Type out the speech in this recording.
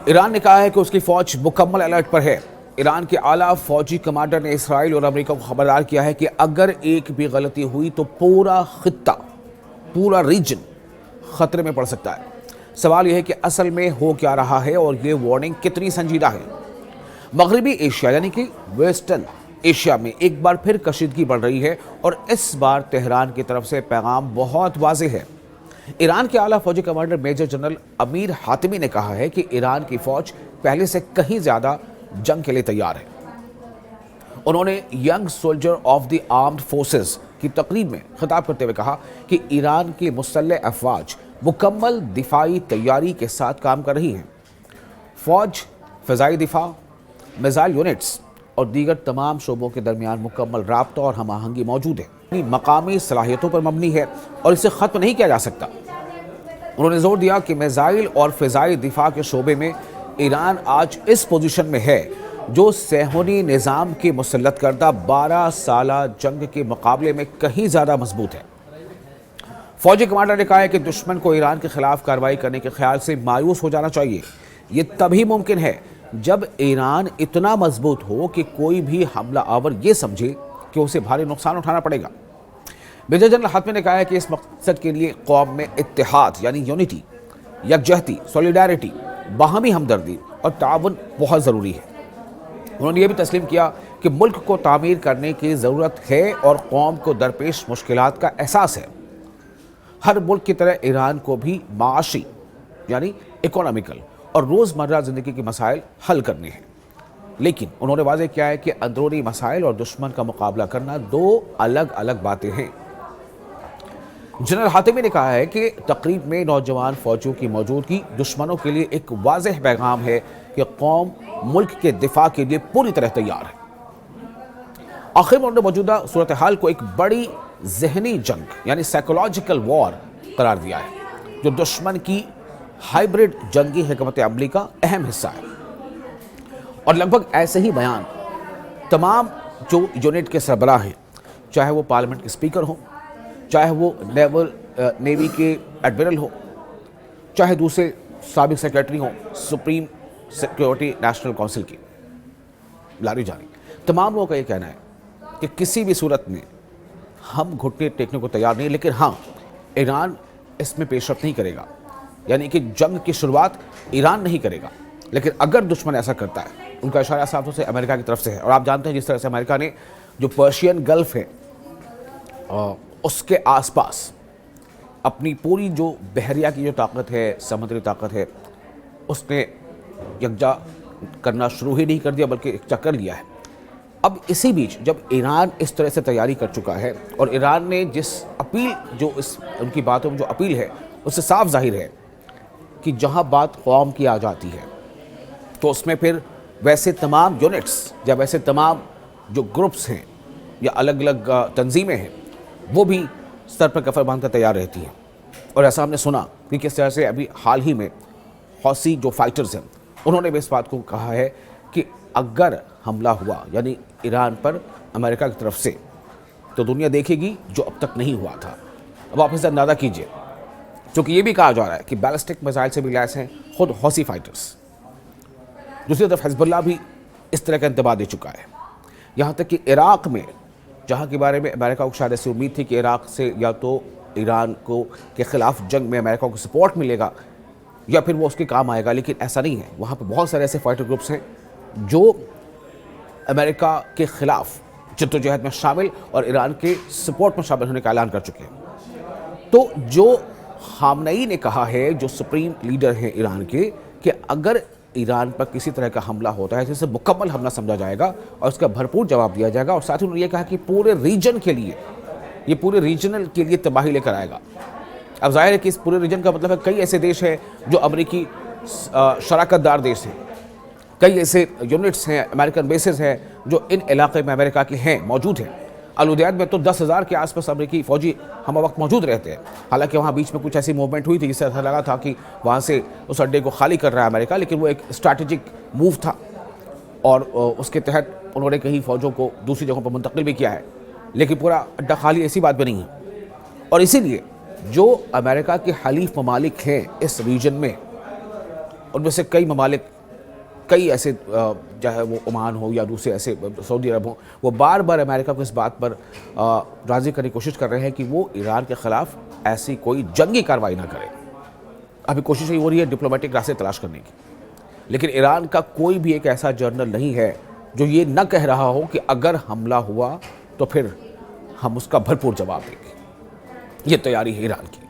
ایران نے کہا ہے کہ اس کی فوج مکمل الرٹ پر ہے۔ ایران کے اعلیٰ فوجی کمانڈر نے اسرائیل اور امریکہ کو خبردار کیا ہے کہ اگر ایک بھی غلطی ہوئی تو پورا خطہ، پورا ریجن خطرے میں پڑ سکتا ہے۔ سوال یہ ہے کہ اصل میں ہو کیا رہا ہے اور یہ وارننگ کتنی سنجیدہ ہے۔ مغربی ایشیا یعنی کہ ویسٹرن ایشیا میں ایک بار پھر کشیدگی بڑھ رہی ہے اور اس بار تہران کی طرف سے پیغام بہت واضح ہے۔ ایران کے اعلیٰ فوجی کمانڈر میجر جنرل امیر حاتمی نے کہا ہے کہ ایران کی فوج پہلے سے کہیں زیادہ جنگ کے لیے تیار ہے۔ انہوں نے young soldier of the armed forces کی تقریب میں خطاب کرتے ہوئے کہا کہ ایران کی مسلح افواج مکمل دفاعی تیاری کے ساتھ کام کر رہی ہیں۔ فوج، فضائی دفاع، میزائل یونٹس اور دیگر تمام شعبوں کے درمیان مکمل رابطہ اور ہم آہنگی موجود ہے۔ مقامی صلاحیتوں پر مبنی ہے اور اسے ختم نہیں کیا جا سکتا۔ انہوں نے زور دیا کہ میزائل اور فضائی دفاع کے شعبے میں ایران آج اس پوزیشن میں ہے جو صہیونی نظام کی مسلط کردہ 12 سالہ جنگ کے مقابلے میں کہیں زیادہ مضبوط ہے۔ فوجی کمانڈر نے کہا ہے کہ دشمن کو ایران کے خلاف کارروائی کرنے کے خیال سے مایوس ہو جانا چاہیے۔ یہ تبھی ممکن ہے جب ایران اتنا مضبوط ہو کہ کوئی بھی حملہ آور یہ سمجھے کہ اسے بھاری نقصان اٹھانا پڑے گا۔ میجر جنرل حاتمی نے کہا ہے کہ اس مقصد کے لیے قوم میں اتحاد یعنی یونٹی، یکجہتی، سولیڈیرٹی، باہمی ہمدردی اور تعاون بہت ضروری ہے۔ انہوں نے یہ بھی تسلیم کیا کہ ملک کو تعمیر کرنے کی ضرورت ہے اور قوم کو درپیش مشکلات کا احساس ہے۔ ہر ملک کی طرح ایران کو بھی معاشی یعنی اکونومیکل اور روزمرہ زندگی کے مسائل حل کرنے ہیں، لیکن انہوں نے واضح کیا ہے کہ اندرونی مسائل اور دشمن کا مقابلہ کرنا دو الگ الگ باتیں ہیں۔ جنرل حاتمی نے کہا ہے کہ تقریب میں نوجوان فوجیوں کی موجودگی دشمنوں کے لیے ایک واضح پیغام ہے کہ قوم ملک کے دفاع کے لیے پوری طرح تیار ہے۔ آخر میں انہوں نے موجودہ صورتحال کو ایک بڑی ذہنی جنگ یعنی سائیکولوجیکل وار قرار دیا ہے جو دشمن کی ہائبرڈ جنگی حکمت عملی کا اہم حصہ ہے، اور لگ بھگ ایسے ہی بیان تمام جو یونٹ کے سربراہ ہیں، چاہے وہ پارلیمنٹ کے اسپیکر ہوں، چاہے وہ نیوی کے ایڈمرل ہوں، چاہے دوسرے سابق سیکریٹری ہوں سپریم سیکیورٹی نیشنل کونسل کی، لاری جانی، تمام لوگوں کا یہ کہنا ہے کہ کسی بھی صورت میں ہم گھٹنے ٹیکنے کو تیار نہیں، لیکن ہاں ایران اس میں پیش رفت نہیں کرے گا، یعنی کہ جنگ کی شروعات ایران نہیں کرے گا، لیکن اگر دشمن ایسا کرتا ہے، ان کا اشارہ صاف طور سے امریکہ کی طرف سے ہے۔ اور آپ جانتے ہیں جس طرح سے امریکہ نے جو پرشین گلف ہے اس کے آس پاس اپنی پوری جو بحریہ کی جو طاقت ہے، سمندری طاقت ہے، اس نے یکجا کرنا شروع ہی نہیں کر دیا بلکہ یکجا کر لیا ہے۔ اب اسی بیچ جب ایران اس طرح سے تیاری کر چکا ہے اور ایران نے جس اپیل جو ان کی باتوں میں جو اپیل ہے اس سے صاف ظاہر ہے کہ جہاں بات قوم کی آ جاتی ہے تو اس میں پھر ویسے تمام یونٹس یا ویسے تمام جو گروپس ہیں یا الگ الگ تنظیمیں ہیں وہ بھی سر پر کفر باندھ کر تیار رہتی ہیں۔ اور ایسا ہم نے سنا کہ کس طرح سے ابھی حال ہی میں حوثی جو فائٹرز ہیں انہوں نے بھی اس بات کو کہا ہے کہ اگر حملہ ہوا یعنی ایران پر امریکہ کی طرف سے تو دنیا دیکھے گی جو اب تک نہیں ہوا تھا۔ اب آپ اسے اندازہ کیجئے، چونکہ یہ بھی کہا جا رہا ہے کہ بیلسٹک میزائل سے بھی لیس ہیں خود حوثی فائٹرز۔ دوسری طرف حزب اللہ بھی اس طرح کا انتباہ دے چکا ہے، یہاں تک کہ عراق میں جہاں کے بارے میں امریکہ کو شاید ایسی امید تھی کہ عراق سے یا تو ایران کو کے خلاف جنگ میں امریکہ کو سپورٹ ملے گا یا پھر وہ اس کے کام آئے گا، لیکن ایسا نہیں ہے۔ وہاں پہ بہت سارے ایسے فائٹر گروپس ہیں جو امریکہ کے خلاف جدوجہد میں شامل اور ایران کے سپورٹ میں شامل ہونے کا اعلان کر چکے ہیں۔ تو جو خامنئی نے کہا ہے، جو سپریم لیڈر ہیں ایران کے، کہ اگر ایران پر کسی طرح کا حملہ ہوتا ہے تو اسے مکمل حملہ سمجھا جائے گا اور اس کا بھرپور جواب دیا جائے گا، اور ساتھ ہی انہوں نے یہ کہا کہ پورے ریجن کے لیے، یہ پورے ریجنل کے لیے تباہی لے کر آئے گا۔ اب ظاہر ہے کہ اس پورے ریجن کا مطلب ہے کئی ایسے دیش ہیں جو امریکی شراکت دار دیش ہیں، کئی ایسے یونٹس ہیں، امریکن بیسز ہیں جو ان علاقے میں امریکہ کے ہیں، موجود ہیں۔ الودیعت میں تو 10,000 کے آس پاس امریکی فوجی ہم وقت موجود رہتے ہیں، حالانکہ وہاں بیچ میں کچھ ایسی موومنٹ ہوئی تھی جس سے ایسا لگا تھا کہ وہاں سے اس اڈے کو خالی کر رہا ہے امریکہ، لیکن وہ ایک اسٹریٹجک موو تھا اور اس کے تحت انہوں نے کہیں فوجوں کو دوسری جگہوں پر منتقل بھی کیا ہے، لیکن پورا اڈا خالی ایسی بات بھی نہیں ہے۔ اور اسی لیے جو امریکہ کے حلیف ممالک ہیں اس ریجن میں، ان میں سے کئی ممالک، کئی ایسے چاہے وہ عمان ہو یا دوسرے ایسے سعودی عرب ہوں، وہ بار بار امریکہ کو اس بات پر راضی کرنے کی کوشش کر رہے ہیں کہ وہ ایران کے خلاف ایسی کوئی جنگی کارروائی نہ کرے۔ ابھی کوشش ہی ہو رہی ہے ڈپلومیٹک راستے تلاش کرنے کی، لیکن ایران کا کوئی بھی ایک ایسا جرنل نہیں ہے جو یہ نہ کہہ رہا ہو کہ اگر حملہ ہوا تو پھر ہم اس کا بھرپور جواب دیں گے۔ یہ تیاری ہے ایران کی۔